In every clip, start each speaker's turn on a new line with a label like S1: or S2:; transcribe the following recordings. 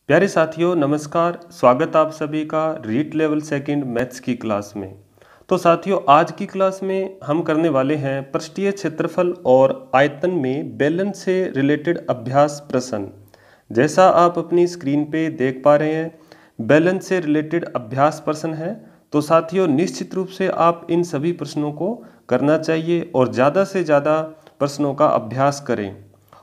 S1: प्यारे साथियों नमस्कार। स्वागत आप सभी का रीट लेवल सेकंड मैथ्स की क्लास में। तो साथियों आज की क्लास में हम करने वाले हैं पृष्ठीय क्षेत्रफल और आयतन में बेलन से रिलेटेड अभ्यास प्रश्न। जैसा आप अपनी स्क्रीन पे देख पा रहे हैं बेलन से रिलेटेड अभ्यास प्रश्न है। तो साथियों निश्चित रूप से आप इन सभी प्रश्नों को करना चाहिए और ज़्यादा से ज़्यादा प्रश्नों का अभ्यास करें।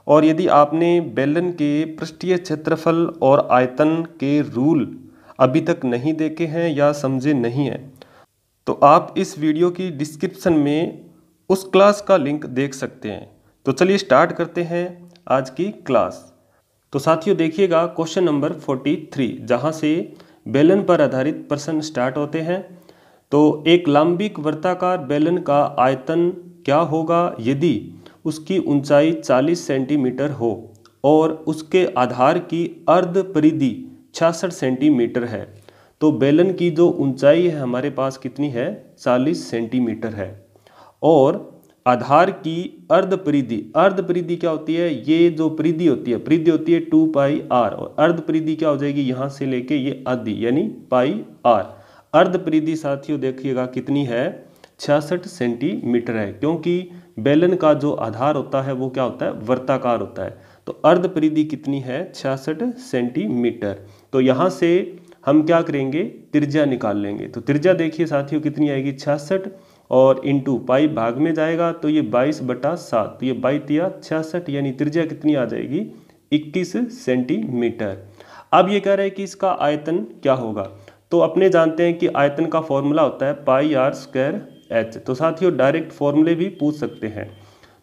S1: और यदि आपने बेलन के पृष्ठीय क्षेत्रफल और आयतन के रूल अभी तक नहीं देखे हैं या समझे नहीं हैं तो आप इस वीडियो की डिस्क्रिप्शन में उस क्लास का लिंक देख सकते हैं। तो चलिए स्टार्ट करते हैं आज की क्लास। तो साथियों देखिएगा क्वेश्चन नंबर 43 जहां से बेलन पर आधारित प्रश्न स्टार्ट होते हैं। तो एक लंबिक वर्ताकार बेलन का आयतन क्या होगा यदि उसकी ऊंचाई 40 सेंटीमीटर हो और उसके आधार की अर्ध परिधि 66 सेंटीमीटर है। तो बेलन की जो ऊंचाई है हमारे पास कितनी है 40 सेंटीमीटर है और आधार की अर्ध परिधि क्या होती है, ये जो परिधि होती है 2 पाई आर और अर्ध परिधि क्या हो जाएगी यहाँ से लेके ये आधी यानी पाई आर। अर्ध परिधि साथियों देखिएगा कितनी है 66 सेंटीमीटर है क्योंकि बेलन का जो आधार होता है वो क्या होता है वर्ताकार होता है। तो अर्ध परिधि कितनी है 66 सेंटीमीटर। तो यहाँ से हम क्या करेंगे त्रिज्या निकाल लेंगे। तो त्रिज्या देखिए साथियों कितनी आएगी 66 और इंटू पाई भाग में जाएगा तो ये 22/7 तो ये 22×66 यानी त्रिज्या कितनी आ जाएगी 21 सेंटीमीटर। अब ये कह रहे हैं कि इसका आयतन क्या होगा। तो अपने जानते हैं कि आयतन का फॉर्मूला होता है पाई आर स्क्वायर एच। तो साथियों डायरेक्ट फॉर्मूले भी पूछ सकते हैं।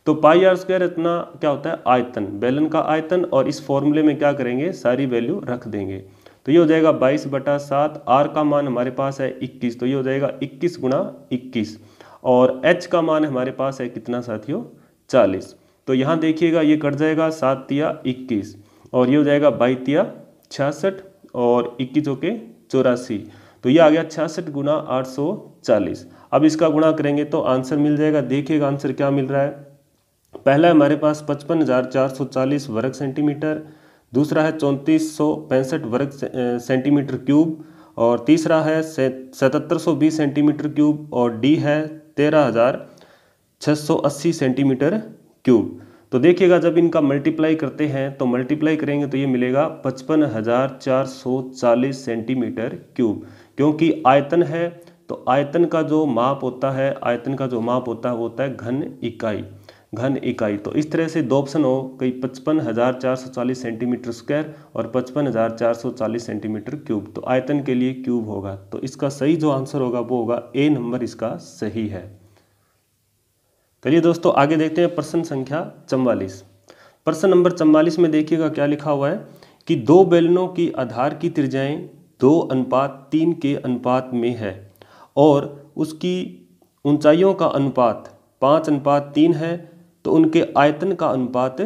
S1: तो पाई आर स्क्वायर इतना क्या होता है आयतन बेलन का आयतन और इस फॉर्मूले में क्या करेंगे सारी वैल्यू रख देंगे। तो ये हो जाएगा 22/7, आर का मान हमारे पास है 21 तो ये हो जाएगा 21×21 और एच का मान हमारे पास है कितना साथियों 40। तो यहाँ देखिएगा ये कट जाएगा 7×3=21 और ये हो जाएगा 22×66 और 21×84 तो ये आ गया 66×840। अब इसका गुणा करेंगे तो आंसर मिल जाएगा। देखिएगा आंसर क्या मिल रहा है। पहला है हमारे पास 55,440 वर्ग सेंटीमीटर, दूसरा है 3465 वर्ग सेंटीमीटर क्यूब और तीसरा है 7720 सेंटीमीटर क्यूब और डी है 13,680 सेंटीमीटर क्यूब। तो देखिएगा जब इनका मल्टीप्लाई करते हैं तो मल्टीप्लाई करेंगे तो ये मिलेगा 55,440 सेंटीमीटर क्यूब क्योंकि आयतन है। तो आयतन का जो माप होता है वो होता है घन इकाई। तो इस तरह से दो ऑप्शन हो गई 55,440 सेंटीमीटर स्क्वायर और 55,440 सेंटीमीटर क्यूब। तो आयतन के लिए क्यूब होगा तो इसका सही जो आंसर होगा वो होगा ए नंबर इसका सही है। चलिए दोस्तों आगे देखते हैं प्रश्न संख्या 44। प्रश्न नंबर 44 में देखिएगा क्या लिखा हुआ है कि दो बेलनों की आधार की त्रिज्याएं 2:3 के अनुपात में है और उसकी ऊंचाइयों का अनुपात 5:3 है। तो उनके आयतन का अनुपात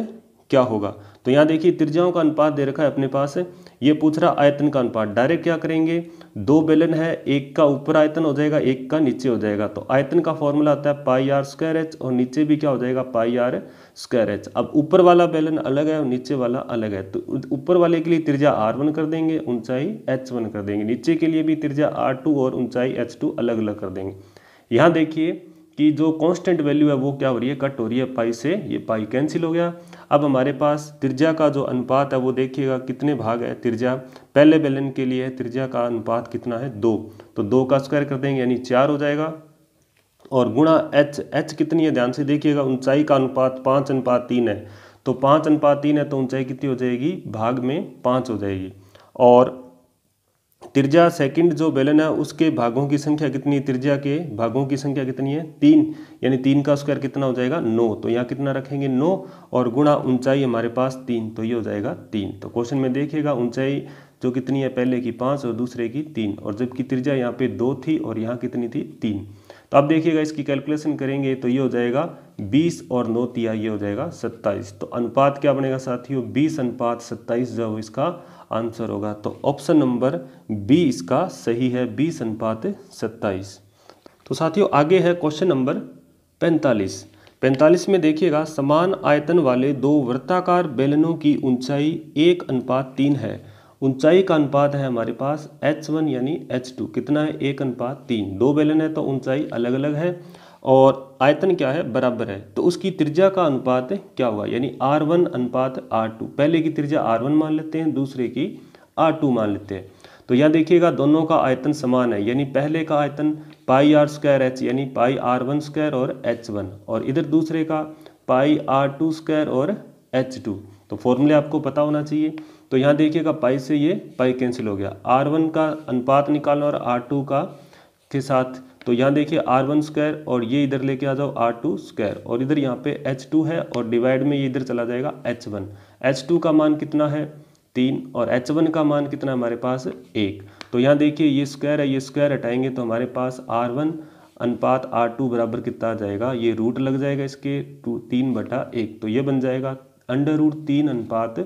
S1: क्या होगा। तो यहाँ देखिए त्रिज्याओं का अनुपात दे रखा है अपने पास, ये पूछ रहा आयतन का अनुपात। डायरेक्ट क्या करेंगे दो बेलन है एक का ऊपर आयतन हो जाएगा एक का नीचे हो जाएगा। तो आयतन का फॉर्मूला आता है पाई आर स्क्वायर एच और नीचे भी क्या हो जाएगा पाई आर स्क्वायर एच। अब ऊपर वाला बेलन अलग है और नीचे वाला अलग है तो ऊपर वाले के लिए त्रिज्या r1 कर देंगे ऊंचाई h1 कर देंगे, नीचे के लिए भी त्रिज्या r2 और ऊंचाई h2 अलग अलग कर देंगे। यहाँ देखिए कि जो कांस्टेंट वैल्यू है वो क्या हो रही है कट हो रही है पाई से, ये पाई कैंसिल हो गया। अब हमारे पास त्रिज्या का जो अनुपात है वो देखिएगा कितने भाग है त्रिज्या। पहले बेलन के लिए त्रिज्या का अनुपात कितना है 2 तो 2 का स्क्वायर कर देंगे यानी 4 हो जाएगा और गुणा h कितनी है ध्यान से देखिएगा। ऊंचाई का अनुपात 5:3 है तो 5:3 है तो ऊंचाई कितनी हो जाएगी भाग में 5 हो जाएगी और त्रिज्या सेकंड जो बेलन है उसके भागों की संख्या कितनी, त्रिज्या के भागों की संख्या कितनी है 3 यानी 3 का स्क्वायर कितना हो जाएगा 9 तो यहाँ कितना रखेंगे 9 और गुणा ऊंचाई हमारे पास 3 तो ये हो जाएगा 3। तो क्वेश्चन में देखिएगा ऊंचाई जो कितनी है पहले की 5 और दूसरे की 3 और जबकि त्रिज्या यहाँ पे 2 थी और यहाँ कितनी थी 3। तो अब देखिएगा इसकी कैलकुलेशन करेंगे तो ये हो जाएगा 20 और 9 तिया ये हो जाएगा 27। तो अनुपात क्या बनेगा साथियों 20:27 जो इसका आंसर होगा। तो ऑप्शन नंबर बी इसका सही है 20:27। तो साथियों आगे है क्वेश्चन नंबर 45 में देखिएगा समान आयतन वाले दो वृत्ताकार बेलनों की ऊंचाई 1:3 है ऊंचाई का अनुपात है हमारे पास h1 यानी h2 कितना है 1:3। दो बेलन है तो ऊंचाई अलग अलग है और आयतन क्या है बराबर है, तो उसकी त्रिज्या का अनुपात क्या हुआ यानी R1:R2। पहले की त्रिज्या R1 मान लेते हैं, दूसरे की R2 मान लेते हैं। तो यहाँ देखिएगा दोनों का आयतन समान है, यानी पहले का आयतन πr² यानी πr1² और h1, और इधर दूसरे का πr2² और h2। तो फॉर्मूले आपको पता होना चाहिए। तो यहाँ देखिएगा पाई से ये पाई कैंसिल हो गया, R1 का अनुपात निकालना और R2 का के साथ। तो यहाँ देखिए R1² और ये इधर लेके आ जाओ R2², और इधर यहाँ पे h2 है और डिवाइड में ये इधर चला जाएगा h1। h2 का मान कितना है 3 और h1 का मान कितना है हमारे पास 1। तो यहाँ देखिए ये स्क्वायर है, ये स्क्वायर हटाएंगे तो हमारे पास R1:R2 बराबर कितना आ जाएगा, ये रूट लग जाएगा इसके 3/1, तो ये बन जाएगा √3:1।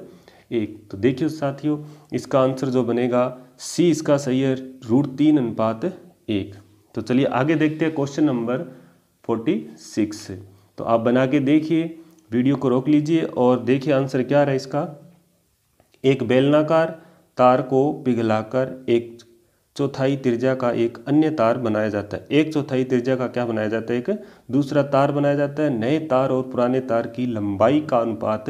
S1: तो देखिए साथियों इसका आंसर जो बनेगा सी इसका सही है, √3:1। तो चलिए आगे देखते हैं क्वेश्चन नंबर 46। तो आप बना के देखिए, वीडियो को रोक लीजिए और देखिए आंसर क्या रहा इसका। एक बेलनाकार तार को पिघलाकर 1/4 त्रिज्या का एक अन्य तार बनाया जाता है। 1/4 त्रिज्या का क्या बनाया जाता है, एक दूसरा तार बनाया जाता है। नए तार और पुराने तार की लंबाई का अनुपात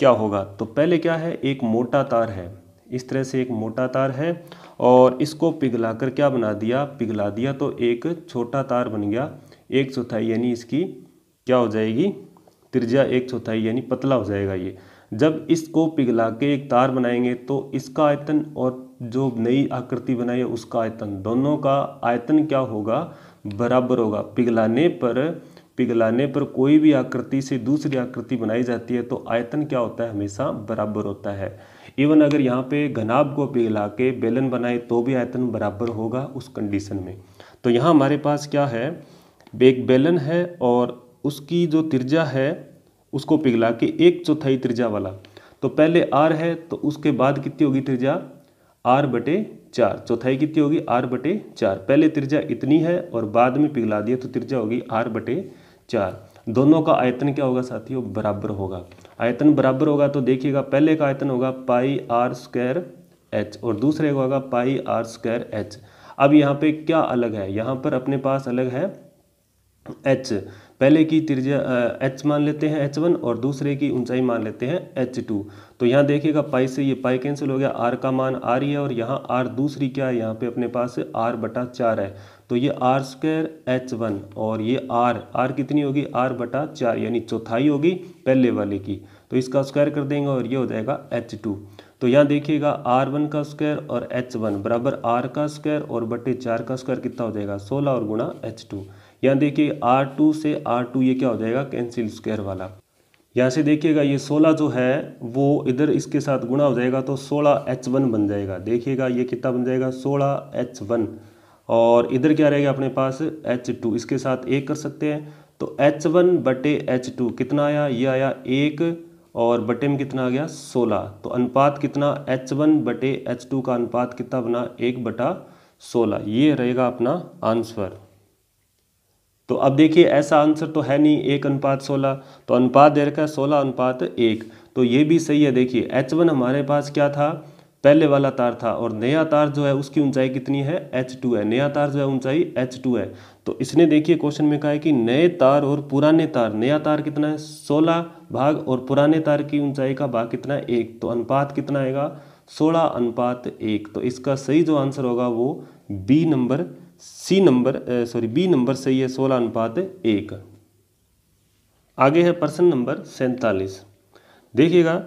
S1: क्या होगा। तो पहले क्या है, एक मोटा तार है, इस तरह से एक मोटा तार है और इसको पिघलाकर क्या बना दिया, पिघला दिया तो एक छोटा तार बन गया 1/4 यानी इसकी क्या हो जाएगी त्रिज्या 1/4 यानी पतला हो जाएगा ये। जब इसको पिघला के एक तार बनाएंगे तो इसका आयतन और जो नई आकृति बनाई है उसका आयतन, दोनों का आयतन क्या होगा, बराबर होगा। पिघलाने पर कोई भी आकृति से दूसरी आकृति बनाई जाती है तो आयतन क्या होता है, हमेशा बराबर होता है। इवन अगर यहाँ पे घनाभ को पिघला के बेलन बनाए तो भी आयतन बराबर होगा उस कंडीशन में। तो यहाँ हमारे पास क्या है, एक बेलन है और उसकी जो त्रिज्या है उसको पिघला के 1/4 त्रिज्या वाला, तो पहले r है तो उसके बाद कितनी होगी त्रिज्या r/4, चौथाई कितनी होगी r/4। पहले त्रिज्या इतनी है और बाद में पिघला दिया तो त्रिज्या होगी r/4। दोनों का आयतन क्या होगा साथियों, बराबर होगा। आयतन बराबर होगा तो देखिएगा पहले का आयतन होगा πr²h और दूसरे का होगा πr²h। अब यहाँ पे क्या अलग है, यहाँ पर अपने पास अलग है h, पहले की त्रिज्या h मान लेते हैं h1 और दूसरे की ऊंचाई मान लेते हैं h2। तो यहाँ देखिएगा पाई से ये पाई कैंसिल हो गया, r का मान r ही है और यहाँ r दूसरी क्या है, यहाँ पे अपने पास r/4 है। तो ये r²h1 और ये r कितनी होगी r/4 यानी चौथाई होगी पहले वाले की, तो इसका स्क्वायर कर देंगे और ये हो जाएगा h2। तो यहाँ देखिएगा r1 का स्क्वायर और h1 बराबर r का स्क्वायर और बटे 4 का स्क्वायर कितना हो जाएगा 16 और गुणा h2। यहाँ देखिए R2 से R2 ये क्या हो जाएगा कैंसिल स्क्वायर वाला। यहाँ से देखिएगा ये 16 जो है वो इधर इसके साथ गुणा हो जाएगा तो 16h1 बन जाएगा। देखिएगा ये कितना बन जाएगा 16h1 और इधर क्या रहेगा अपने पास h2, इसके साथ 1 कर सकते हैं तो h1/h2 कितना आया, ये आया 1 और बटे में कितना आ गया 16। तो अनुपात कितना h1/h2 का अनुपात कितना बना 1/16, ये रहेगा अपना आंसर। तो अब देखिए ऐसा आंसर तो है नहीं 1:16, तो अनुपात दे रखा है 16:1, तो ये भी सही है। देखिए h1 हमारे पास क्या था, पहले वाला तार था और नया तार जो है उसकी ऊंचाई कितनी है h2 है, नया तार जो है ऊंचाई h2 है। तो इसने देखिए क्वेश्चन में कहा है कि नए तार और पुराने तार, नया तार कितना है 16 भाग और पुराने तार की ऊंचाई का भाग कितना है 1, तो अनुपात कितना आएगा 16:1। तो इसका सही जो आंसर होगा वो बी नंबर सही है 16:1। आगे है प्रश्न नंबर 47। देखिएगा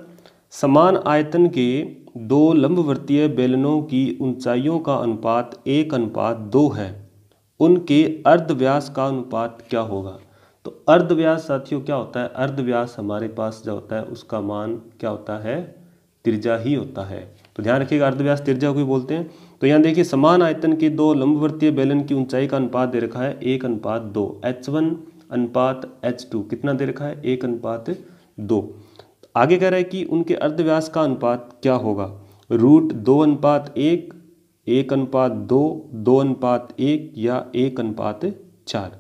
S1: समान आयतन के दो लंबवर्तीय बेलनों की ऊंचाइयों का अनुपात 1:2 है, उनके अर्धव्यास का अनुपात क्या होगा। तो अर्धव्यास साथियों क्या होता है, अर्धव्यास हमारे पास जो होता है उसका मान क्या होता है, त्रिज्या ही होता है। तो ध्यान रखिएगा अर्धव्यास त्रिज्या को ही बोलते हैं। तो यहाँ देखिए समान आयतन के दो लंबवर्तीय बेलन की ऊंचाई का अनुपात दे रखा है 1:2, h1:h2 कितना दे रखा है 1:2। आगे कह रहा है कि उनके अर्धव्यास का अनुपात क्या होगा, √2:1, 1:2, 2:1 या 1:4।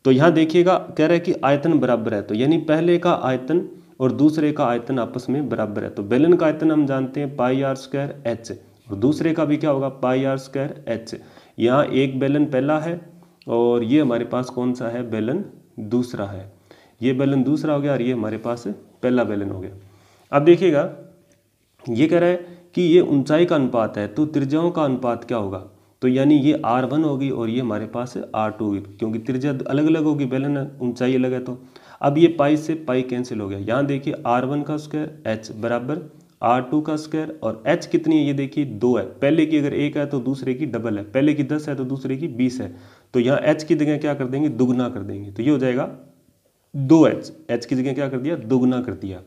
S1: तो यहाँ देखिएगा कह रहा है कि आयतन बराबर है, तो यानी पहले का आयतन और दूसरे का आयतन आपस में बराबर है। तो बेलन का आयतन हम जानते हैं पाई आर स्क्वायर एच, और दूसरे का भी क्या होगा पाई आर स्क्वायर एच। यहाँ एक बेलन पहला है और ये हमारे पास कौन सा है बेलन दूसरा है। ये बेलन दूसरा हो गया और ये हमारे पास पहला बेलन हो गया। अब देखिएगा ये कह रहा है कि ये ऊंचाई का अनुपात है, तो त्रिज्याओं का अनुपात क्या होगा। तो यानी ये R1 होगी और ये हमारे पास R2 होगी, क्योंकि त्रिज्या अलग अलग होगी, बेलन ऊंचाई अलग है। तो अब ये पाई से पाई कैंसिल हो गया। यहाँ देखिए R1 का स्क्वायर H बराबर R2 का स्क्वायर, और H कितनी है ये देखिए 2 है। पहले की अगर 1 है तो दूसरे की डबल है, पहले की 10 है तो दूसरे की 20 है। तो यहाँ H की जगह क्या कर देंगे दुगना कर देंगे, तो ये हो जाएगा 2H। H की जगह क्या कर दिया दुगना कर दिया।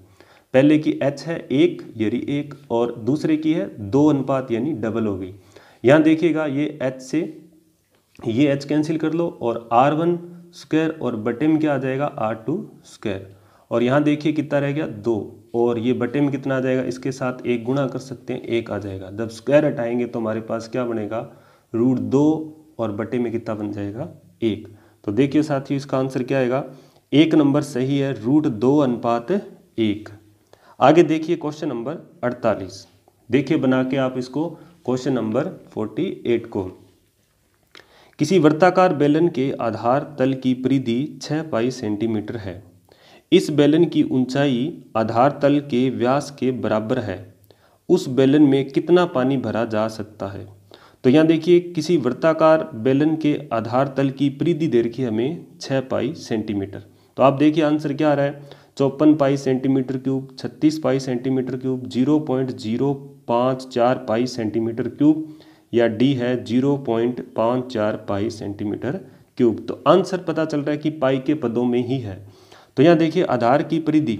S1: पहले की H है 1 यानी 1 और दूसरे की है 2 अनुपात यानी डबल हो गई। यहाँ देखिएगा ये H से ये H कैंसिल कर लो और R1 स्क्वायर और बटे में क्या आ जाएगा R2 स्क्वायर, और यहाँ देखिए कितना रह गया 2, और ये बटे में कितना आ जाएगा इसके साथ 1 गुणा कर सकते हैं 1 आ जाएगा। जब स्क्वायर हटाएंगे तो हमारे पास क्या बनेगा √2 और बटे में कितना बन जाएगा 1। तो देखिए साथियों इसका आंसर क्या आएगा, 1 नंबर सही है √2:1। आगे देखिए क्वेश्चन नंबर 48, देखिए बना के आप इसको क्वेश्चन नंबर 48 को। किसी वृत्ताकार बेलन के आधार तल की परिधि 6 पाई सेंटीमीटर है। इस बेलन की ऊंचाई आधार तल के व्यास के बराबर है। उस बेलन में कितना पानी भरा जा सकता है। तो यहाँ देखिए किसी वृत्ताकार बेलन के आधार तल की परिधि दे रखी है हमें 6 पाई सेंटीमीटर। तो आप देखिए आंसर क्या आ रहा है 54 पाई सेंटीमीटर क्यूब, 36 पाई सेंटीमीटर क्यूब, 0.054 पाई सेंटीमीटर क्यूब, या डी है 0.54 पाई सेंटीमीटर क्यूब। तो आंसर पता चल रहा है कि पाई के पदों में ही है। तो यहाँ देखिए आधार की परिधि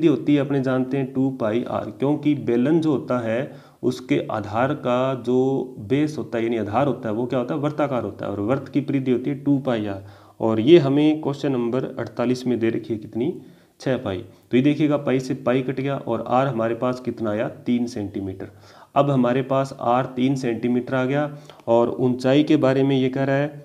S1: होती है अपने जानते हैं 2 पाई आर, क्योंकि बेलन जो होता है उसके आधार का जो बेस होता है यानी आधार होता है वो क्या होता है वर्ताकार होता है, और वर्त की परिधि होती है 2 पाई आर, और ये हमें क्वेश्चन नंबर 48 में दे रखी है कितनी 6 पाई। तो ये देखिएगा पाई से पाई कट गया और आर हमारे पास कितना आया 3 सेंटीमीटर। अब हमारे पास आर 3 सेंटीमीटर आ गया, और ऊंचाई के बारे में ये कह रहा है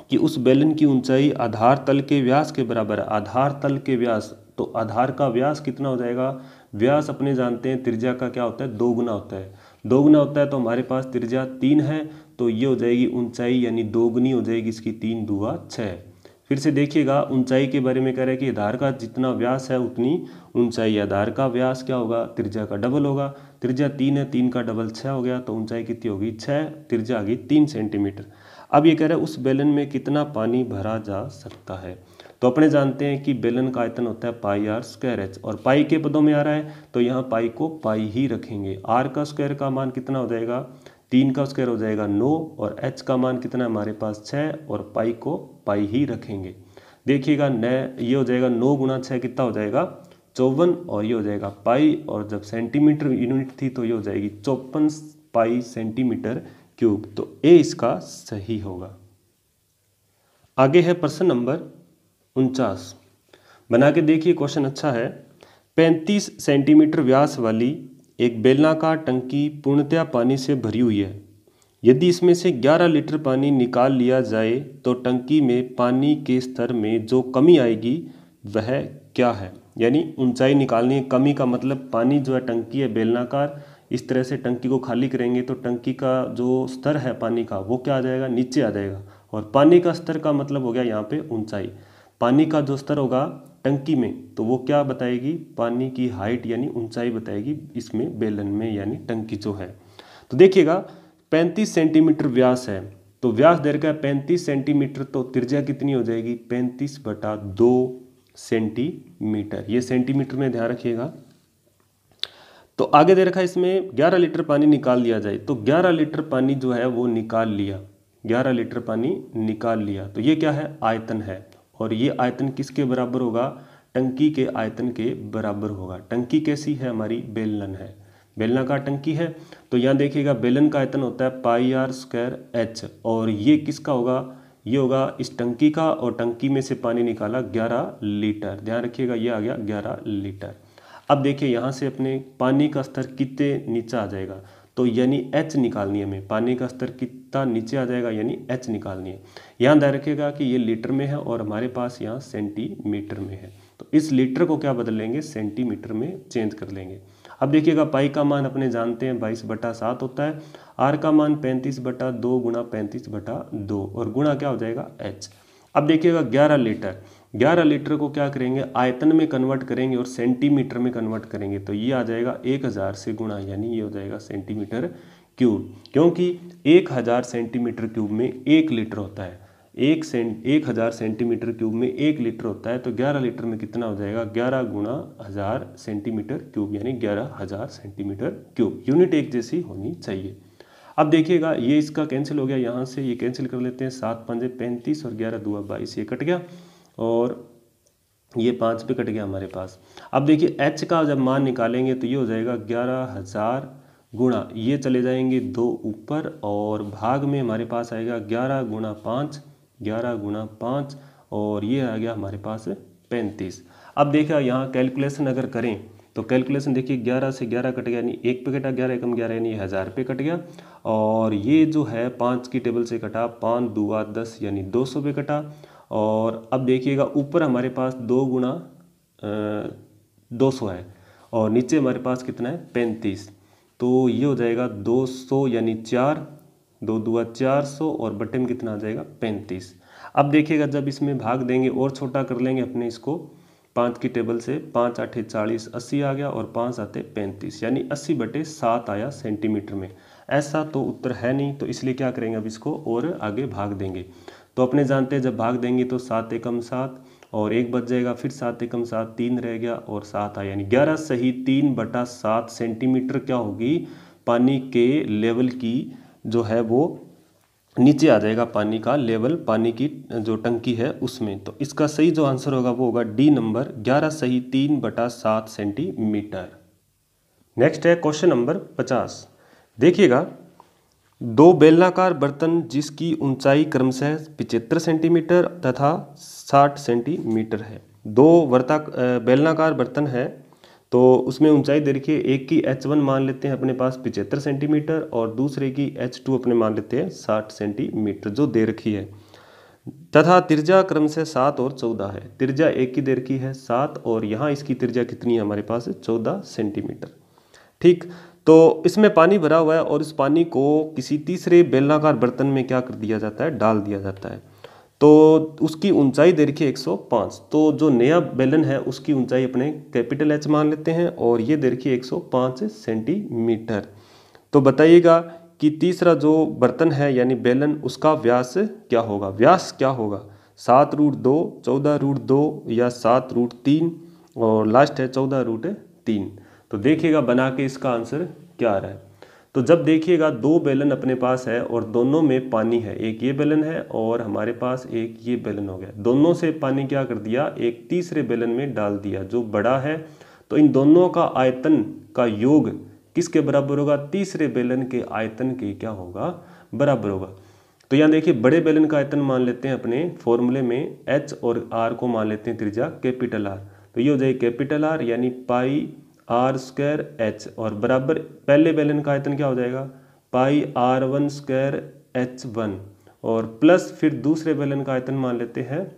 S1: कि उस बेलन की ऊंचाई आधार तल के व्यास के बराबर है। आधार तल के व्यास, तो आधार का व्यास कितना हो जाएगा, व्यास अपने जानते हैं त्रिज्या का क्या होता है 2 गुना होता है, 2 गुना होता है। तो हमारे पास त्रिज्या 3 है, तो ये हो जाएगी ऊंचाई यानी 2 गुनी हो जाएगी इसकी, 3 दूआ 6। फिर से देखिएगा ऊंचाई के बारे में कह रहा है कि आधार का जितना व्यास है उतनी ऊंचाई। आधार का व्यास क्या होगा त्रिज्या का डबल होगा, त्रिज्या 3 है, 3 का डबल 6 हो गया, तो ऊंचाई कितनी होगी 6, त्रिज्या आ गई 3 सेंटीमीटर। अब ये कह रहा है उस बेलन में कितना पानी भरा जा सकता है। तो अपने जानते हैं कि बेलन का आयतन होता है पाई आर स्क्वायर एच, और पाई के पदों में आ रहा है तो यहाँ पाई को पाई ही रखेंगे। आर का स्क्वायर का मान कितना हो जाएगा 3 का स्क्वायर हो जाएगा 9, और एच का मान कितना है हमारे पास 6, और पाई को पाई ही रखेंगे। देखिएगा ये हो जाएगा 9 गुणा 6 कितना हो जाएगा 54, और ये हो जाएगा पाई, और जब सेंटीमीटर यूनिट थी तो ये हो जाएगी 54 पाई सेंटीमीटर क्यूब। तो ए इसका सही होगा। आगे है प्रश्न नंबर 49, बना के देखिए क्वेश्चन अच्छा है। 35 सेंटीमीटर व्यास वाली एक बेलनाकार टंकी पूर्णतया पानी से भरी हुई है। यदि इसमें से 11 लीटर पानी निकाल लिया जाए तो टंकी में पानी के स्तर में जो कमी आएगी वह क्या है। यानी ऊंचाई निकालनी है, कमी का मतलब पानी जो है टंकी है बेलनाकार, इस तरह से टंकी को खाली करेंगे तो टंकी का जो स्तर है पानी का वो क्या आ जाएगा नीचे आ जाएगा, और पानी का स्तर का मतलब हो गया यहाँ पे ऊंचाई। पानी का जो स्तर होगा टंकी में तो वो क्या बताएगी पानी की हाइट यानी ऊंचाई बताएगी इसमें बेलन में यानी टंकी जो है। तो देखिएगा 35 सेंटीमीटर व्यास है, तो व्यास दे रखा है 35 सेंटीमीटर, तो त्रिज्या कितनी हो जाएगी 35/2 सेंटीमीटर। ये सेंटीमीटर में ध्यान रखिएगा। तो आगे दे रखा है इसमें 11 लीटर पानी निकाल लिया जाए, तो 11 लीटर पानी जो है वो निकाल लिया, 11 लीटर पानी निकाल लिया, तो ये क्या है आयतन है, और ये आयतन किसके बराबर होगा टंकी के आयतन के बराबर होगा। टंकी कैसी है हमारी बेलन है, बेलनाकार टंकी है। तो यहाँ देखिएगा बेलन का आयतन होता है पाई आर स्क्वायर एच, और ये किसका होगा ये होगा इस टंकी का, और टंकी में से पानी निकाला 11 लीटर, ध्यान रखिएगा ये आ गया 11 लीटर। अब देखिए यहाँ से अपने पानी का स्तर कितने नीचे आ जाएगा, तो यानी एच निकालनी है हमें, पानी का स्तर कितना नीचे आ जाएगा यानी एच निकालनी है। यहाँ ध्यान रखिएगा कि ये लीटर में है और हमारे पास यहाँ सेंटीमीटर में है, तो तो इस लीटर को क्या बदल लेंगे, सेंटीमीटर में चेंज कर लेंगे। अब देखिएगा पाई का मान अपने जानते हैं 22/7 होता है, आर का मान 35/2 गुणा 35/2 और गुणा क्या हो जाएगा h। अब देखिएगा 11 लीटर को क्या करेंगे, आयतन में कन्वर्ट करेंगे और सेंटीमीटर में कन्वर्ट करेंगे, तो ये आ जाएगा 1000 से गुणा, यानी ये हो जाएगा सेंटीमीटर क्यूब, क्योंकि 1000 सेंटीमीटर क्यूब में 1 लीटर होता है। 1000 सेंटीमीटर क्यूब में 1 लीटर होता है, तो 11 लीटर में कितना हो जाएगा, 11 गुणा 1000 सेंटीमीटर क्यूब, यानी 11000 सेंटीमीटर क्यूब। यूनिट एक जैसी होनी चाहिए। अब देखिएगा ये इसका कैंसिल हो गया, यहाँ से ये कैंसिल कर लेते हैं, 7 पंजे 35 और 11 दूआ 22, ये कट गया और ये 5 पे कट गया हमारे पास। अब देखिए h का जब मान निकालेंगे तो ये हो जाएगा 11000 गुणा, ये चले जाएंगे 2 ऊपर और भाग में हमारे पास आएगा 11 गुणा 5, 11 गुणा 5 और ये आ गया हमारे पास 35। अब देखिए यहाँ कैलकुलेशन अगर करें तो कैलकुलेशन देखिए 11 से 11 कट गया, यानी 1 पे कटा, 11 एकम 11 यानी 1000 पे कट गया और ये जो है 5 की टेबल से कटा, 5 दूआ 10 यानी 200 पे कटा। और अब देखिएगा ऊपर हमारे पास 2 गुणा 200 है और नीचे हमारे पास कितना है 35, तो ये हो जाएगा 200 यानी 4, 2 दूआ 400 और बटे में कितना आ जाएगा 35। अब देखिएगा जब इसमें भाग देंगे और छोटा कर लेंगे अपने इसको 5 की टेबल से, 5 8 40 80 आ गया और 5 आते 35, यानी 80/7 आया सेंटीमीटर में। ऐसा तो उत्तर है नहीं, तो इसलिए क्या करेंगे, अब इसको और आगे भाग देंगे। तो अपने जानते हैं जब भाग देंगे तो 7 एकम 7 और 1 बच जाएगा, फिर 7 एकम 7 3 रह गया और 7 आया, यानी 11 सही 3/7 सेंटीमीटर क्या होगी, पानी के लेवल की जो है वो नीचे आ जाएगा, पानी का लेवल, पानी की जो टंकी है उसमें। तो इसका सही जो आंसर होगा वो होगा डी नंबर, 11 सही 3/7 सेंटीमीटर। नेक्स्ट है क्वेश्चन नंबर 50। देखिएगा 2 बेलनाकार बर्तन जिसकी ऊंचाई क्रमशः 75 सेंटीमीटर तथा 60 सेंटीमीटर है। 2 बेलनाकार बर्तन है तो उसमें ऊंचाई देखिए, एक की h1 मान लेते हैं अपने पास 75 सेंटीमीटर और दूसरे की h2 अपने मान लेते हैं 60 सेंटीमीटर जो दे रखी है, तथा त्रिज्या क्रमशः 7 और 14 है। त्रिज्या एक की दे रखी है 7 और यहाँ इसकी त्रिज्या कितनी है हमारे पास 14 सेंटीमीटर। ठीक, तो इसमें पानी भरा हुआ है और इस पानी को किसी तीसरे बेलनाकार बर्तन में क्या कर दिया जाता है, डाल दिया जाता है। तो उसकी ऊंचाई दे रखी है 105, तो जो नया बेलन है उसकी ऊंचाई अपने कैपिटल H मान लेते हैं और ये दे रखी है 105 सेंटीमीटर। तो बताइएगा कि तीसरा जो बर्तन है यानी बेलन, उसका व्यास क्या होगा, व्यास क्या होगा, 7√2, 14√2 या 7√3 और लास्ट है 14√3। तो देखिएगा बना के इसका आंसर क्या आ रहा है। तो जब देखिएगा 2 बेलन अपने पास है और दोनों में पानी है, एक ये बेलन है और हमारे पास एक ये बेलन हो गया, दोनों से पानी क्या कर दिया, एक तीसरे बेलन में डाल दिया जो बड़ा है, तो इन दोनों का आयतन का योग किसके बराबर होगा, तीसरे बेलन के आयतन के क्या होगा, बराबर होगा। तो यहाँ देखिए बड़े बेलन का आयतन मान लेते हैं अपने फॉर्मूले में, H और R को मान लेते हैं त्रिज्या कैपिटल R, तो ये हो जाएगी कैपिटल R यानी पाई r² h और बराबर पहले बेलन का आयतन क्या हो जाएगा, पाई r1² h1 और प्लस फिर दूसरे बेलन का आयतन मान लेते हैं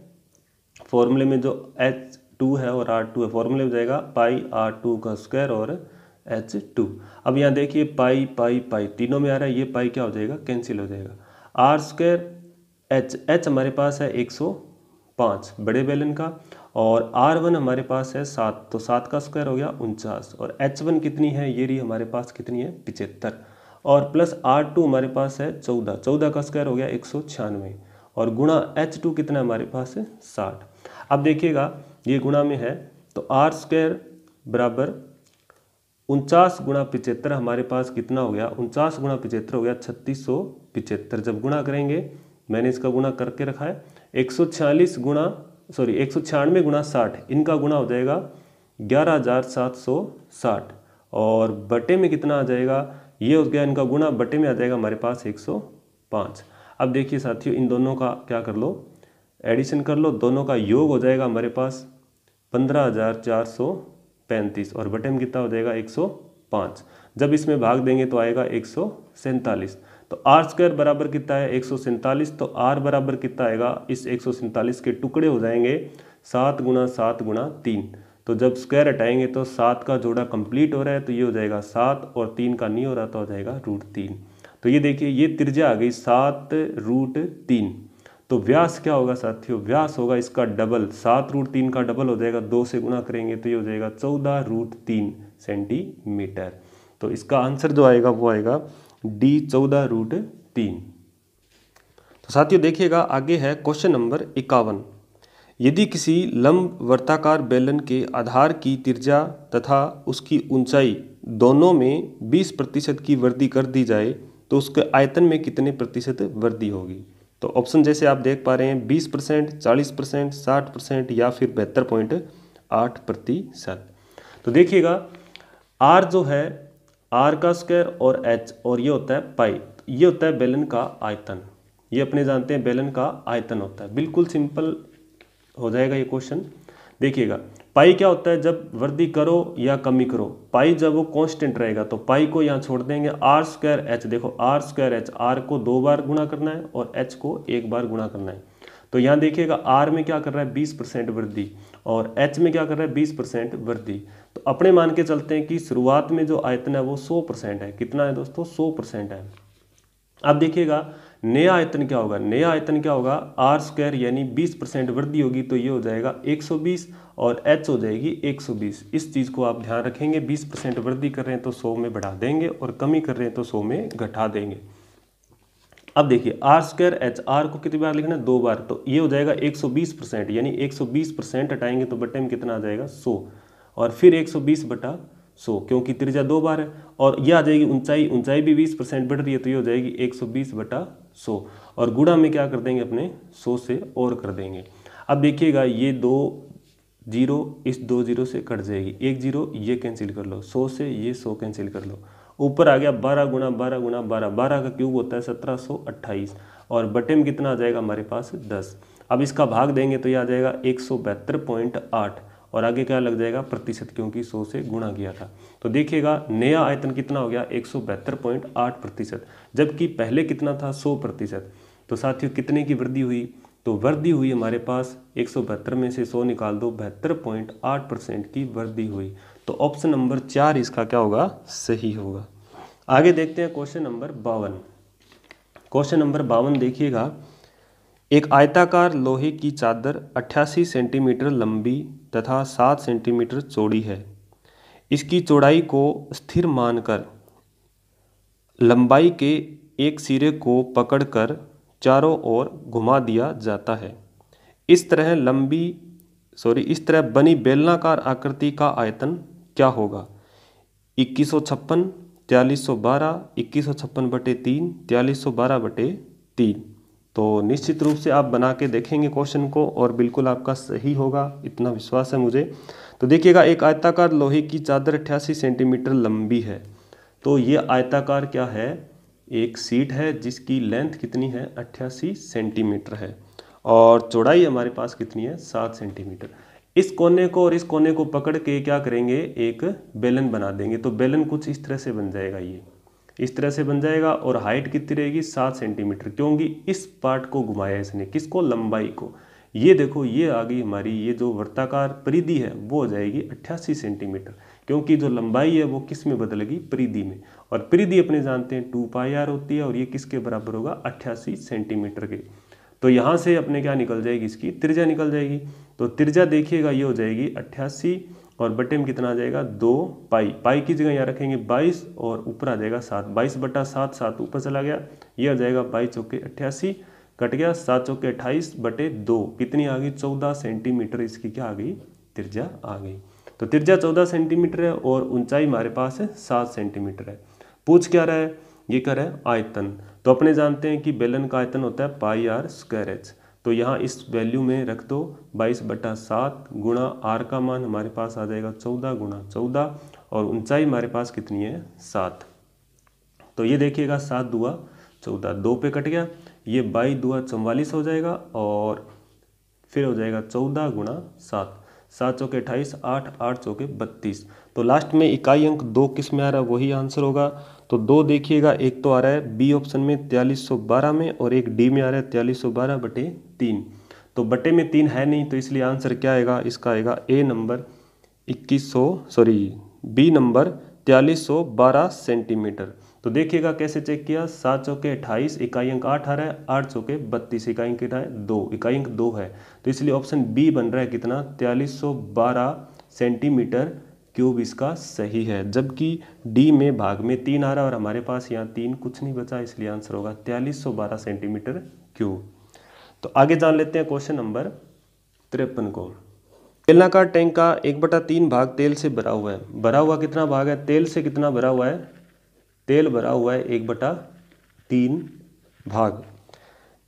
S1: फॉर्मूले में जो h2 है और r2 है, फॉर्मूले में जाएगा पाई r2 का स्क्वायर और h2। अब यहाँ देखिए पाई पाई पाई तीनों में आ रहा है, ये पाई क्या हो जाएगा, कैंसिल हो जाएगा। r² h हमारे पास है 105 बड़े बेलन का और R1 हमारे पास है 7, तो 7 का स्क्वायर हो गया 49 और H1 कितनी है, ये रही हमारे पास कितनी है 75 और प्लस R2 हमारे पास है 14, 14 का स्क्वायर हो गया 196 और गुणा H2 कितना हमारे पास है 60। अब देखिएगा ये गुणा में है तो r² बराबर 49 गुणा 75 हमारे पास कितना हो गया, 49 गुणा 75 हो गया 3675। जब गुणा करेंगे, मैंने इसका गुणा करके रखा है, 196 गुणा 60, इनका गुणा हो जाएगा 11760 और बटे में कितना आ जाएगा, ये हो गया इनका गुणा, बटे में आ जाएगा हमारे पास 105। अब देखिए साथियों इन दोनों का क्या कर लो, एडिशन कर लो, दोनों का योग हो जाएगा हमारे पास 15435 और बटे में कितना हो जाएगा 105। जब इसमें भाग देंगे तो आएगा 147, तो r² बराबर कितना है 147, तो r बराबर कितना आएगा, इस 147 के टुकड़े हो जाएंगे 7 गुणा 7 गुणा 3। तो जब स्क्वायर हटाएंगे तो 7 का जोड़ा कंप्लीट हो रहा है, तो ये हो जाएगा 7 और 3 का नहीं हो रहा तो हो जाएगा √3। तो ये देखिए ये त्रिज्या आ गई 7√3। तो व्यास क्या होगा साथियों, व्यास होगा इसका डबल, 7√3 का डबल हो जाएगा, 2 से गुणा करेंगे तो ये हो जाएगा 14√3 सेंटीमीटर। तो इसका आंसर जो आएगा वो आएगा डी 14√3। तो साथियों देखिएगा आगे है क्वेश्चन नंबर 51। यदि किसी लंब वर्ताकार बेलन के आधार की त्रिज्या तथा उसकी ऊंचाई दोनों में 20% की वृद्धि कर दी जाए तो उसके आयतन में कितने प्रतिशत वृद्धि होगी। तो ऑप्शन जैसे आप देख पा रहे हैं 20%, 40%, 60% या फिर 72.8%। तो देखिएगा आर जो है, आर का स्क्वायर और एच और ये होता है पाई, ये होता है बेलन का आयतन। ये अपने जानते हैं बेलन का आयतन होता है। बिल्कुल सिंपल हो जाएगा ये क्वेश्चन। देखिएगा पाई क्या होता है, जब वृद्धि करो या कमी करो, पाई जब वो कांस्टेंट रहेगा तो पाई को यहाँ छोड़ देंगे, आर स्क्वायर एच। देखो आर स्क्वायर एच, आर को 2 बार गुणा करना है और एच को 1 बार गुणा करना है। तो यहाँ देखिएगा आर में क्या कर रहा है 20% वृद्धि और एच में क्या कर रहा है 20% वृद्धि। तो अपने मान के चलते हैं कि शुरुआत में जो आयतन है वो 100% है। कितना है दोस्तों, 100% है। अब देखिएगा नया आयतन क्या होगा, नया आयतन क्या होगा, आर स्क्वायर यानी 20% वृद्धि होगी तो ये हो जाएगा 120 और एच हो जाएगी 120। इस चीज़ को आप ध्यान रखेंगे, 20% वृद्धि कर रहे हैं तो 100 में बढ़ा देंगे और कमी कर रहे हैं तो 100 में घटा देंगे। अब देखिए आर स्क्वायर एच, आर को कितनी बार लिखना है 2 बार, तो ये हो जाएगा 120%, यानी 120% हटाएंगे तो बटे में कितना आ जाएगा 100 और फिर 120/100 क्योंकि त्रिज्या 2 बार है। और ये आ जाएगी ऊंचाई, ऊंचाई भी 20% बढ़ रही है तो ये हो जाएगी 120/100 और गुणा में क्या कर देंगे अपने 100 से और कर देंगे। अब देखिएगा ये 2 जीरो इस 2 जीरो से कट जाएगी, 1 जीरो ये कैंसिल कर लो, 100 से ये 100 कैंसिल कर लो, ऊपर आ गया 12 गुणा 12 गुणा 12, 12 का क्यूब होता है 1728 और बटे में कितना आ जाएगा हमारे पास 10। अब इसका भाग देंगे तो ये आ जाएगा 172.8 और आगे क्या लग जाएगा प्रतिशत, क्योंकि 100 से गुणा किया था। तो देखिएगा नया आयतन कितना हो गया 172.8%, जबकि पहले कितना था 100%। तो साथियों कितने की वृद्धि हुई, तो वृद्धि हुई हमारे पास 172 में से 100 निकाल दो, 72.8% की वृद्धि हुई। तो ऑप्शन नंबर 4 इसका क्या होगा, सही होगा। आगे देखते हैं क्वेश्चन नंबर 52। क्वेश्चन नंबर 52 देखिएगा, एक आयताकार लोहे की चादर 88 सेंटीमीटर लंबी तथा 7 सेंटीमीटर चौड़ी है। इसकी चौड़ाई को स्थिर मानकर लंबाई के एक सिरे को पकड़कर चारों ओर घुमा दिया जाता है। इस तरह बनी बेलनाकार आकृति का आयतन क्या होगा। 2156, 4312, 2156/3, 4312/3। तो निश्चित रूप से आप बना के देखेंगे क्वेश्चन को और बिल्कुल आपका सही होगा, इतना विश्वास है मुझे। तो देखिएगा एक आयताकार लोहे की चादर 88 सेंटीमीटर लंबी है। तो ये आयताकार क्या है, एक सीट है जिसकी लेंथ कितनी है 88 सेंटीमीटर है और चौड़ाई हमारे पास कितनी है 7 सेंटीमीटर। इस कोने को और इस कोने को पकड़ के क्या करेंगे, एक बेलन बना देंगे। तो बेलन कुछ इस तरह से बन जाएगा, ये इस तरह से बन जाएगा और हाइट कितनी रहेगी 7 सेंटीमीटर, क्योंकि इस पार्ट को घुमाया इसने, किसको, लंबाई को। ये देखो ये आ गई हमारी, ये जो वृत्ताकार परिधि है वो हो जाएगी 88 सेंटीमीटर, क्योंकि जो लंबाई है वो किस में बदलेगी, परिधि में। और परिधि अपने जानते हैं 2πr होती है और ये किसके बराबर होगा 88 सेंटीमीटर के। तो यहाँ से अपने क्या निकल जाएगी, इसकी त्रिज्या निकल जाएगी। तो त्रिज्या देखिएगा ये हो जाएगी 88 और बटे में कितना आ जाएगा 2 पाई, पाई की जगह यहाँ रखेंगे 22 और ऊपर आ जाएगा 7, 22/7, 7 ऊपर चला गया, ये आ जाएगा 22 चौके 88 कट गया, 7 चौके 28/2 कितनी आ गई 14 सेंटीमीटर इसकी क्या आ गई, त्रिज्या आ गई। तो त्रिज्या 14 सेंटीमीटर है और ऊंचाई हमारे पास है 7 सेंटीमीटर है। पूछ क्या रहा है, ये क्या रहा है आयतन। तो अपने जानते हैं कि बेलन का आयतन होता है πr²h। तो यहाँ इस वैल्यू में रख दो 22/7 गुणा आर का मान हमारे पास आ जाएगा 14 गुणा 14 और ऊंचाई हमारे पास कितनी है 7। तो ये देखिएगा 7 दूआ 14, 2 पे कट गया, ये 22 दूआ 44 हो जाएगा और फिर हो जाएगा 14 गुणा 7, 7 चौके 28, 8, 8 चौके 32। तो लास्ट में इकाई अंक 2 किस में आ रहा है वही आंसर होगा। तो 2 देखिएगा, एक तो आ रहा है बी ऑप्शन में 4312 में और एक डी में आ रहा है 4312/3। तो बटे में 3 है नहीं, तो इसलिए आंसर क्या आएगा, इसका आएगा ए नंबर बी नंबर 4312 सेंटीमीटर। तो देखिएगा कैसे चेक किया, 7 चौके 28, इकाई अंक 8 आ रहा है, 8 चौके 32, इकाई अंक कितना है 2, इकाई अंक 2 है, तो इसलिए ऑप्शन बी बन रहा है कितना, 4312 सेंटीमीटर क्यूब इसका सही है। जबकि डी में भाग में 3 आ रहा है और हमारे पास यहाँ 3 कुछ नहीं बचा, इसलिए आंसर होगा 4312 सेंटीमीटर क्यूब। तो आगे जान लेते हैं क्वेश्चन नंबर 53 को। बेलनाकार टैंक का 1/3 भाग तेल से भरा हुआ है। भरा हुआ कितना भाग है, तेल से कितना भरा हुआ है, तेल भरा हुआ है 1/3 भाग।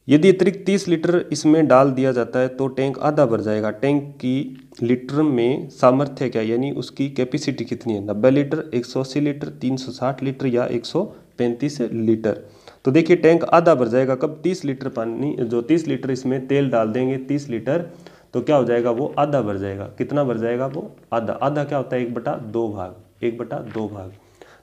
S1: यदि अतिरिक्त 30 लीटर इसमें डाल दिया जाता है तो टैंक आधा भर जाएगा। टैंक की लीटर में सामर्थ्य क्या, यानी उसकी कैपेसिटी कितनी है, 90 लीटर, 180 लीटर, 360 लीटर या 135 लीटर। तो देखिए टैंक आधा भर जाएगा कब, 30 लीटर पानी, जो 30 लीटर इसमें तेल डाल देंगे 30 लीटर, तो क्या हो जाएगा, वो आधा भर जाएगा। कितना भर जाएगा, वो आधा। आधा क्या होता है, 1/2 भाग, 1/2 भाग।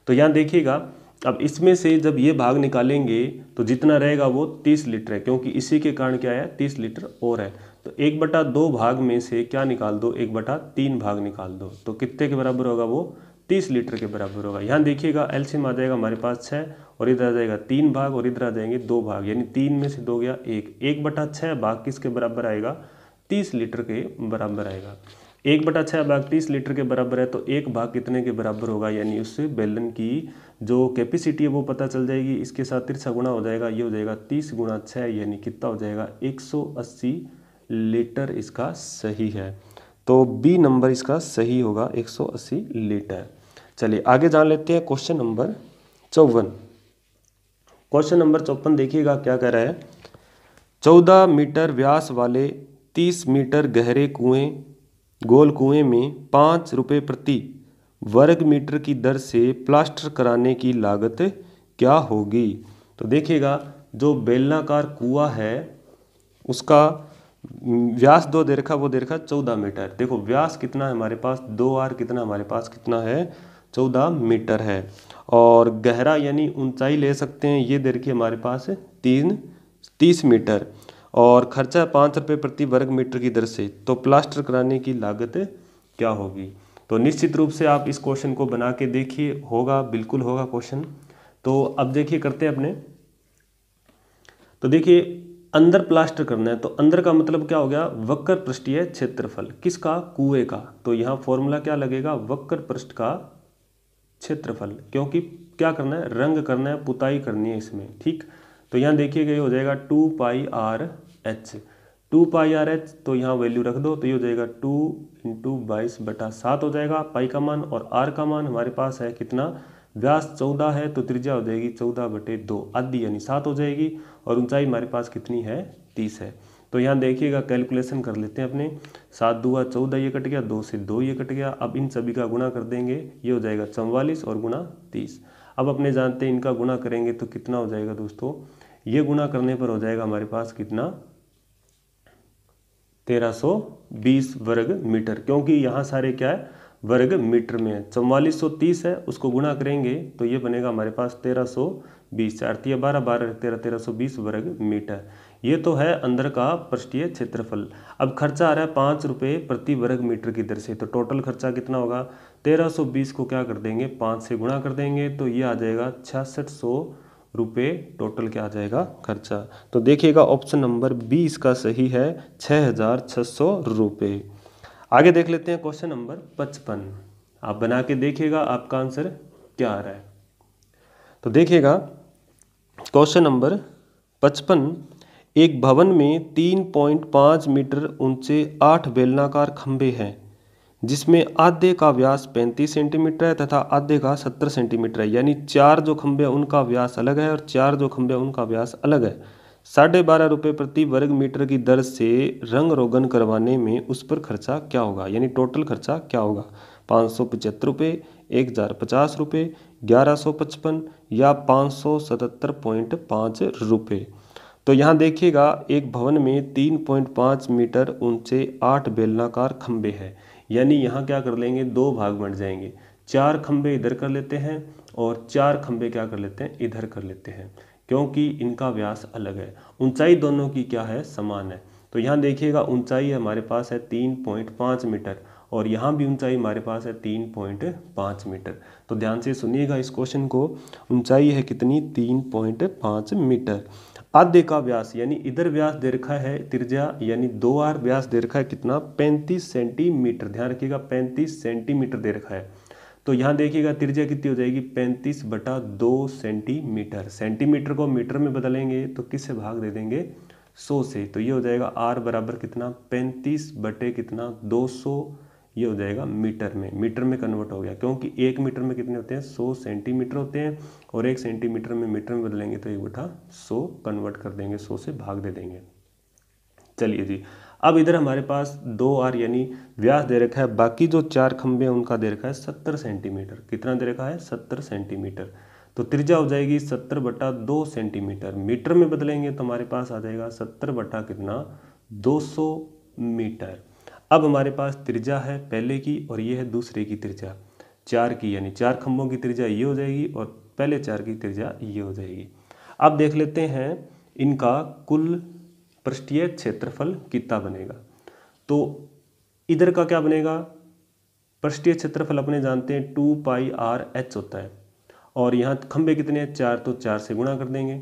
S1: तो यहाँ देखिएगा, अब इसमें से जब ये भाग निकालेंगे तो जितना रहेगा वो 30 लीटर है, क्योंकि इसी के कारण क्या है, 30 लीटर और है। तो 1/2 भाग में से क्या निकाल दो, 1/3 भाग निकाल दो, तो कितने के बराबर होगा, वो 30 लीटर के बराबर होगा। यहाँ देखिएगा एलसीएम आ जाएगा हमारे पास 6, और इधर आ जाएगा 3 भाग, और इधर आ जाएंगे 2 भाग, यानी 3 में से 2 गया 1। 1/6 भाग किसके बराबर आएगा, 30 लीटर के बराबर आएगा। 1/6 भाग 30 लीटर के बराबर है, तो 1 भाग कितने के बराबर होगा, यानी उस बेलन की जो कैपेसिटी है वो पता चल जाएगी। इसके साथ तिरछा गुणा हो जाएगा, ये हो जाएगा 30 × 6, यानी कितना हो जाएगा, 180 लीटर इसका सही है। तो बी नंबर इसका सही होगा, 180 लीटर। चलिए आगे जान लेते हैं क्वेश्चन नंबर 54। क्वेश्चन नंबर 54 देखिएगा क्या कह रहा है, 14 मीटर व्यास वाले 30 मीटर गहरे गोल कुएं में 5 रुपये प्रति वर्ग मीटर की दर से प्लास्टर कराने की लागत क्या होगी। तो देखिएगा जो बेलनाकार कुआं है उसका व्यास दो दे रखा, वो दे रखा 14 मीटर। देखो व्यास कितना है हमारे पास, 2r कितना हमारे पास कितना है, 14 मीटर है। और गहरा यानी ऊंचाई ले सकते हैं, ये दे रखी हमारे पास 30 मीटर। और खर्चा 5 रुपये प्रति वर्ग मीटर की दर से, तो प्लास्टर कराने की लागत क्या होगी। तो निश्चित रूप से आप इस क्वेश्चन को बना के देखिए, होगा, बिल्कुल होगा क्वेश्चन। तो अब देखिए करते हैं अपने, तो देखिए अंदर प्लास्टर करना है, तो अंदर का मतलब क्या हो गया, वक्र पृष्ठीय क्षेत्रफल किसका, कुएं का। तो यहाँ फॉर्मूला क्या लगेगा, वक्र पृष्ठ का क्षेत्रफल, क्योंकि क्या करना है, रंग करना है, पुताई करनी है इसमें, ठीक। तो यहाँ देखिएगा ये हो जाएगा 2πr/h, 2πr/h, तो यहाँ वैल्यू रख दो, तो ये हो जाएगा 2 × 22/7 हो जाएगा, पाई का मान। और r का मान हमारे पास है कितना, व्यास 14 है, तो त्रिज्या हो जाएगी 14/2 आधी, यानी 7 हो जाएगी। और ऊंचाई हमारे पास कितनी है, 30 है। तो यहाँ देखिएगा कैलकुलेशन कर लेते हैं अपने, 7 दूआ 14, ये कट गया, 2 से 2 ये कट गया। अब इन सभी का गुणा कर देंगे, ये हो जाएगा 44 और गुणा 30। अब अपने जानते हैं इनका गुणा करेंगे तो कितना हो जाएगा दोस्तों, ये गुणा करने पर हो जाएगा हमारे पास कितना, 1320 वर्ग मीटर, क्योंकि यहाँ सारे क्या है, वर्ग मीटर में है। 4430 है, उसको गुणा करेंगे तो ये बनेगा हमारे पास 1320, 4 × 12, 12 13, 1320 वर्ग मीटर। ये तो है अंदर का पृष्ठीय क्षेत्रफल। अब खर्चा आ रहा है 5 रुपये प्रति वर्ग मीटर की दर से, तो टोटल खर्चा कितना होगा, 1320 को क्या कर देंगे, 5 से गुणा कर देंगे, तो ये आ जाएगा 6600 रुपये टोटल क्या आ जाएगा खर्चा। तो देखिएगा ऑप्शन नंबर बी इसका सही है, 6600 रुपये। आगे देख लेते हैं क्वेश्चन नंबर 55। आप बना के देखिएगा आपका आंसर क्या आ रहा है। तो देखिएगा क्वेश्चन नंबर 55, एक भवन में 3.5 मीटर ऊंचे 8 बेलनाकार खंभे हैं, जिसमें आधे का व्यास 35 सेंटीमीटर है तथा आधे का 70 सेंटीमीटर है। यानी 4 जो खंभे हैं उनका व्यास अलग है और 4 जो खंभे हैं उनका व्यास अलग है। 12.5 रुपये प्रति वर्ग मीटर की दर से रंग रोगन करवाने में उस पर खर्चा क्या होगा, यानी टोटल खर्चा क्या होगा, 575 रुपये, 1050 रुपये, 1155 या 577.5 रुपये। तो यहाँ देखिएगा एक भवन में 3.5 मीटर ऊंचे 8 बेलनाकार खंभे हैं, यानी यहाँ क्या कर लेंगे, 2 भाग बन जाएंगे। 4 खंभे इधर कर लेते हैं और 4 खंभे क्या कर लेते हैं, इधर कर लेते हैं, क्योंकि इनका व्यास अलग है। ऊंचाई दोनों की क्या है, समान है। तो यहाँ देखिएगा ऊंचाई हमारे पास है 3.5 मीटर और यहाँ भी ऊंचाई हमारे पास है 3.5 मीटर। तो ध्यान से सुनिएगा इस क्वेश्चन को। ऊंचाई है कितनी? 3.5 मीटर। आधे का व्यास यानी इधर व्यास दे रखा है त्रिज्या यानी 2r, व्यास दे रखा है कितना? 35 सेंटीमीटर। ध्यान रखिएगा 35 सेंटीमीटर दे रखा है। तो यहाँ देखिएगा त्रिज्या कितनी हो जाएगी? 35/2 सेंटीमीटर। सेंटीमीटर को मीटर में बदलेंगे तो किससे भाग दे देंगे? 100 से। तो ये हो जाएगा r बराबर कितना? 35 बटे कितना? 200। ये हो जाएगा मीटर में कन्वर्ट हो गया, क्योंकि 1 मीटर में कितने होते हैं? 100 सेंटीमीटर होते हैं और 1 सेंटीमीटर में मीटर में बदलेंगे तो 1/100 कन्वर्ट कर देंगे, 100 से भाग दे देंगे। चलिए जी, अब इधर हमारे पास 2r यानी व्यास दे रखा है, बाकी जो 4 खंभे हैं उनका दे रखा है 70 सेंटीमीटर। कितना दे रखा है? 70 सेंटीमीटर। तो त्रिज्या हो जाएगी 70/2 सेंटीमीटर। मीटर में बदलेंगे तो हमारे पास आ जाएगा 70 बटा कितना? 200 मीटर। अब हमारे पास त्रिज्या है पहले की और ये है दूसरे की त्रिज्या 4 की, यानी 4 खंभों की त्रिज्या ये हो जाएगी और पहले 4 की त्रिज्या ये हो जाएगी। अब देख लेते हैं इनका कुल पृष्ठीय क्षेत्रफल कितना बनेगा। तो इधर का क्या बनेगा? पृष्ठीय क्षेत्रफल अपने जानते हैं 2πr/h होता है और यहाँ खंभे कितने हैं? 4, तो 4 से गुणा कर देंगे।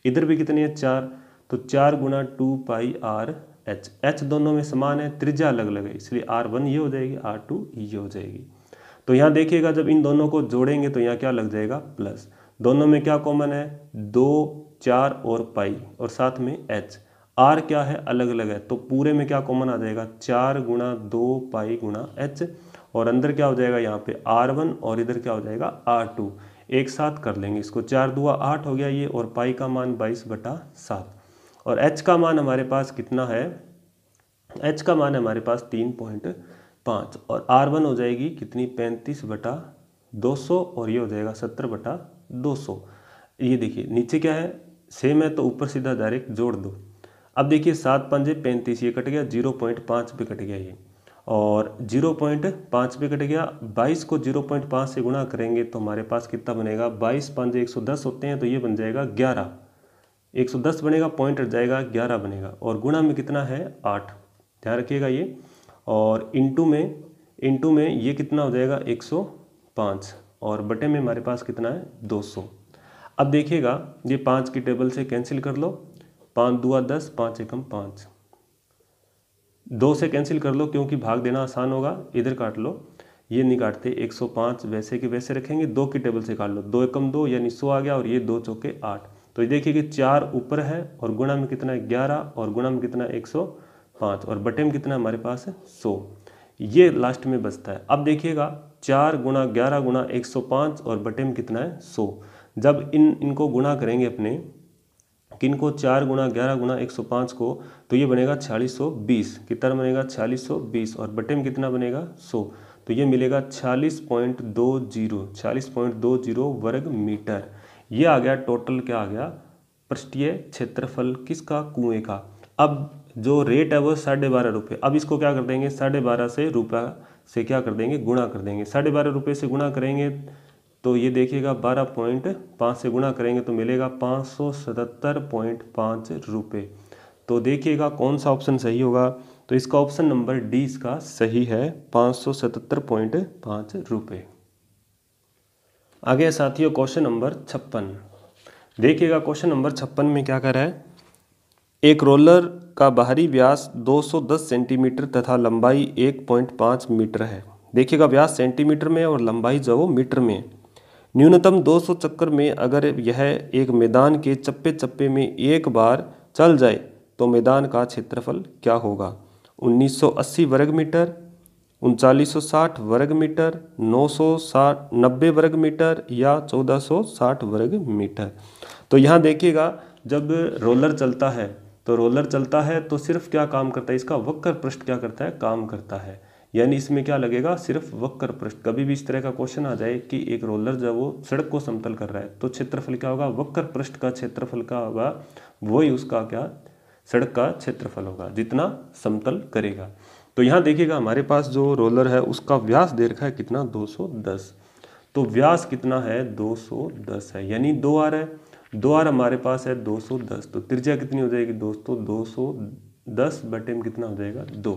S1: इधर भी कितने हैं? 4, तो 4 गुणा 2πr/h। h दोनों में समान है, त्रिज्या अलग अलग है, इसलिए r1 ये हो जाएगी, r2 ये हो जाएगी। तो यहाँ देखिएगा जब इन दोनों को जोड़ेंगे तो यहाँ क्या लग जाएगा? प्लस। दोनों में क्या कॉमन है? 2, 4 और पाई और साथ में h। r क्या है? अलग अलग है, तो पूरे में क्या कॉमन आ जाएगा? 4 गुणा 2 पाई गुणा h और अंदर क्या हो जाएगा? यहाँ पे r1 और इधर क्या हो जाएगा? r2। एक साथ कर लेंगे इसको, 4 दूआ 8 हो गया ये, और पाई का मान 22/7 और h का मान हमारे पास कितना है? h का मान है हमारे पास 3.5 और r1 हो जाएगी कितनी? 35/200 और ये हो जाएगा 70/200। ये देखिए नीचे क्या है? सेम है तो ऊपर सीधा डायरेक्ट जोड़ दो। अब देखिए 7 पंजे 35, ये कट गया, 0.5 पे कट गया ये, और 0.5 पे कट गया। 22 को 0.5 से गुणा करेंगे तो हमारे पास कितना बनेगा? 22 पंजे 110 होते हैं, तो ये बन जाएगा 11। 110 बनेगा, पॉइंट हट जाएगा, 11 बनेगा और गुणा में कितना है? 8। ध्यान रखिएगा ये। और इंटू में ये कितना हो जाएगा? 105 और बटे में हमारे पास कितना है? 200। अब देखिएगा ये 5 की टेबल से कैंसिल कर लो, 5 दूआ 10, 5 एकम 5, 2 से कैंसिल कर लो क्योंकि भाग देना आसान होगा, इधर काट लो, ये नहीं काटते। 105 वैसे के वैसे रखेंगे, 2 की टेबल से काट लो, 2 एकम 2 यानी 100 आ गया और ये 2 चौके 8। तो ये देखिए कि 4 ऊपर है और गुणा में कितना है? 11 और गुणा में कितना है? 105 और बटे में कितना हमारे पास है? 100। ये लास्ट में बचता है। अब देखिएगा 4 गुणा 11 गुणा 105 और बटे में कितना है? 100। जब इनको गुणा करेंगे अपने किनको? 4 गुणा 11 गुणा 105 को, तो ये बनेगा 4620। कितना बनेगा? 4620 और बटे में कितना बनेगा? 100। तो ये मिलेगा 46.20 वर्ग मीटर। ये आ गया टोटल, क्या आ गया? पृष्ठीय क्षेत्रफल किसका? कुएं का। अब जो रेट है वो 12.5 रुपये। अब इसको क्या कर देंगे? 12.5 से रुपये से क्या कर देंगे? गुणा कर देंगे। 12.5 रुपये से गुणा करेंगे तो ये देखिएगा 12.5 से गुणा करेंगे तो मिलेगा 577.5 रुपये। तो देखिएगा कौन सा ऑप्शन सही होगा। तो इसका ऑप्शन नंबर डी इसका सही है, 577.5 रुपये। आगे साथियों क्वेश्चन नंबर 56। देखिएगा क्वेश्चन नंबर 56 में क्या कर रहा है? एक रोलर का बाहरी व्यास 210 सेंटीमीटर तथा लंबाई 1.5 मीटर है। देखिएगा व्यास सेंटीमीटर में है और लंबाई जो वो मीटर में है। न्यूनतम 200 चक्कर में अगर यह एक मैदान के चप्पे चप्पे में एक बार चल जाए तो मैदान का क्षेत्रफल क्या होगा? 1980 वर्ग मीटर, 3960 वर्ग मीटर, 990 वर्ग मीटर या 1460 वर्ग मीटर। तो यहाँ देखिएगा जब रोलर चलता है तो सिर्फ क्या काम करता है? इसका वक्र पृष्ठ क्या करता है? काम करता है। यानी इसमें क्या लगेगा? सिर्फ वक्र पृष्ठ। कभी भी इस तरह का क्वेश्चन आ जाए कि एक रोलर जब वो सड़क को समतल कर रहा है तो क्षेत्रफल क्या होगा? वक्र पृष्ठ का क्षेत्रफल क्या होगा? वही उसका क्या? सड़क का क्षेत्रफल होगा, जितना समतल करेगा। तो यहाँ देखिएगा हमारे पास जो रोलर है उसका व्यास दे रखा है कितना? 210। तो व्यास कितना है? 210 है, यानी 2r है। 2r हमारे पास है 210। तो त्रिज्या कितनी हो जाएगी दोस्तों? 10 बटे में कितना हो जाएगा 2।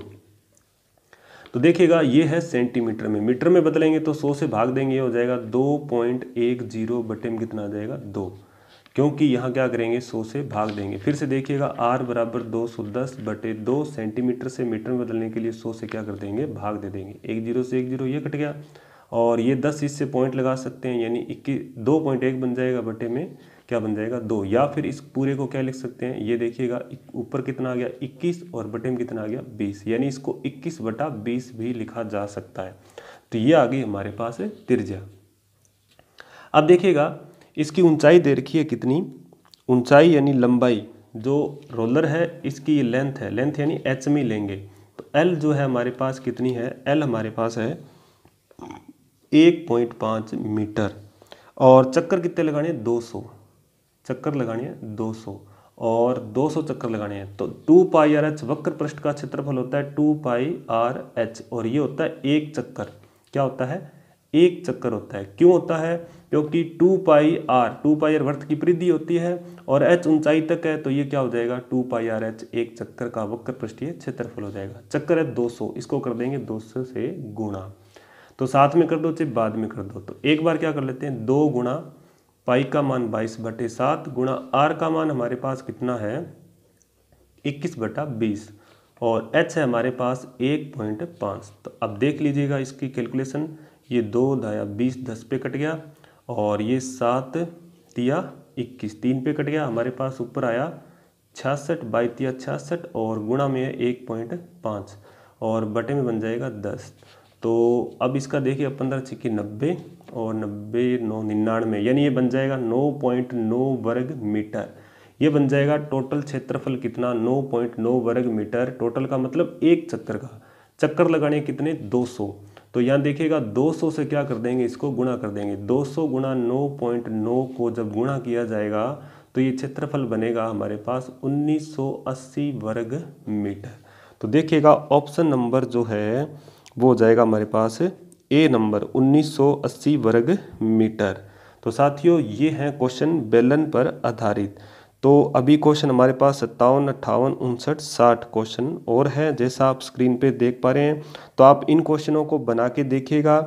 S1: तो देखिएगा ये है सेंटीमीटर में, मीटर में बदलेंगे तो 100 से भाग देंगे, ये हो जाएगा 2.10 बटे में कितना आ जाएगा 2, क्योंकि यहाँ क्या करेंगे 100 से भाग देंगे। फिर से देखिएगा r बराबर 210 बटे 2, सेंटीमीटर से मीटर में बदलने के लिए 100 से क्या कर देंगे भाग दे देंगे। 1 0 से 1 0 ये कट गया, और ये 10 इससे पॉइंट लगा सकते हैं, यानी 2.1 बन जाएगा बटे में क्या बन जाएगा 2। या फिर इस पूरे को क्या लिख सकते हैं, ये देखिएगा ऊपर कितना आ गया 21 और बटे में कितना आ गया 20, यानी इसको 21 बटा 20 भी लिखा जा सकता है। तो ये आ गई हमारे पास है त्रिज्या। अब देखिएगा इसकी ऊंचाई दे रखी है कितनी, ऊंचाई यानी लंबाई, जो रोलर है इसकी ये लेंथ है, लेंथ यानी एच में लेंगे तो एल जो है हमारे पास कितनी है, एल हमारे पास है 1.5 मीटर, और चक्कर कितने लगाने हैं 200 चक्कर लगाने हैं 200, और 200 चक्कर लगाने हैं। तो 2 पाई आर एच वक्र पृष्ठ का क्षेत्रफल होता है 2 पाई आर एच, और ये होता है एक चक्कर, क्या होता है एक चक्कर होता है। क्यों होता है, क्योंकि 2 पाई आर वृत्त की परिधि होती है और एच ऊंचाई तक है, तो ये क्या हो जाएगा 2 पाई आर एच एक चक्कर का वक्र पृष्ठीय क्षेत्रफल हो जाएगा। चक्कर है 200, इसको कर देंगे 200 से गुणा, तो साथ में कर दो चाहे बाद में कर दो। तो एक बार क्या कर लेते हैं 2 गुणा पाई का मान 22 बटे 7 गुणा आर का मान हमारे पास कितना है 21 बटा 20, और एच है हमारे पास 1.5। तो अब देख लीजिएगा इसकी कैलकुलेशन, ये 2 दाया 20 10 पे कट गया, और ये 7 तिया 21 3 पे कट गया, हमारे पास ऊपर आया 66 22 तिया 66, और गुणा में है 1.5 और बटे में बन जाएगा 10। तो अब इसका देखिए 15 छिक्की 90 और 90 9 99, यानी ये बन जाएगा 9.9 वर्ग मीटर। ये बन जाएगा टोटल क्षेत्रफल कितना 9.9 वर्ग मीटर, टोटल का मतलब एक चक्कर का। चक्कर लगाने कितने 200, तो यहाँ देखिएगा 200 से क्या कर देंगे इसको गुणा कर देंगे, 200 गुणा 9.9 को जब गुणा किया जाएगा तो ये क्षेत्रफल बनेगा हमारे पास 1980 वर्ग मीटर। तो देखिएगा ऑप्शन नंबर जो है वो हो जाएगा हमारे पास ए नंबर 1980 वर्ग मीटर। तो साथियों ये हैं क्वेश्चन बेलन पर आधारित। तो अभी क्वेश्चन हमारे पास 57 58 59 60 क्वेश्चन और है, जैसा आप स्क्रीन पे देख पा रहे हैं। तो आप इन क्वेश्चनों को बना के देखिएगा,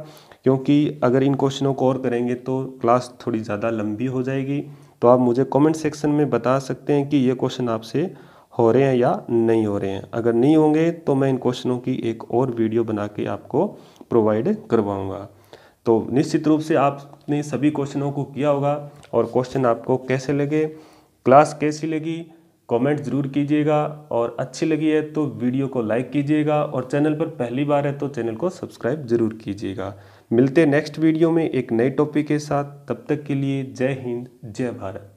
S1: क्योंकि अगर इन क्वेश्चनों को और करेंगे तो क्लास थोड़ी ज़्यादा लंबी हो जाएगी। तो आप मुझे कमेंट सेक्शन में बता सकते हैं कि ये क्वेश्चन आपसे हो रहे हैं या नहीं हो रहे हैं। अगर नहीं होंगे तो मैं इन क्वेश्चनों की एक और वीडियो बना के आपको प्रोवाइड करवाऊंगा। तो निश्चित रूप से आपने सभी क्वेश्चनों को किया होगा, और क्वेश्चन आपको कैसे लगे, क्लास कैसी लगी, कमेंट ज़रूर कीजिएगा, और अच्छी लगी है तो वीडियो को लाइक कीजिएगा, और चैनल पर पहली बार है तो चैनल को सब्सक्राइब ज़रूर कीजिएगा। मिलते हैं नेक्स्ट वीडियो में एक नए टॉपिक के साथ, तब तक के लिए जय हिंद जय भारत।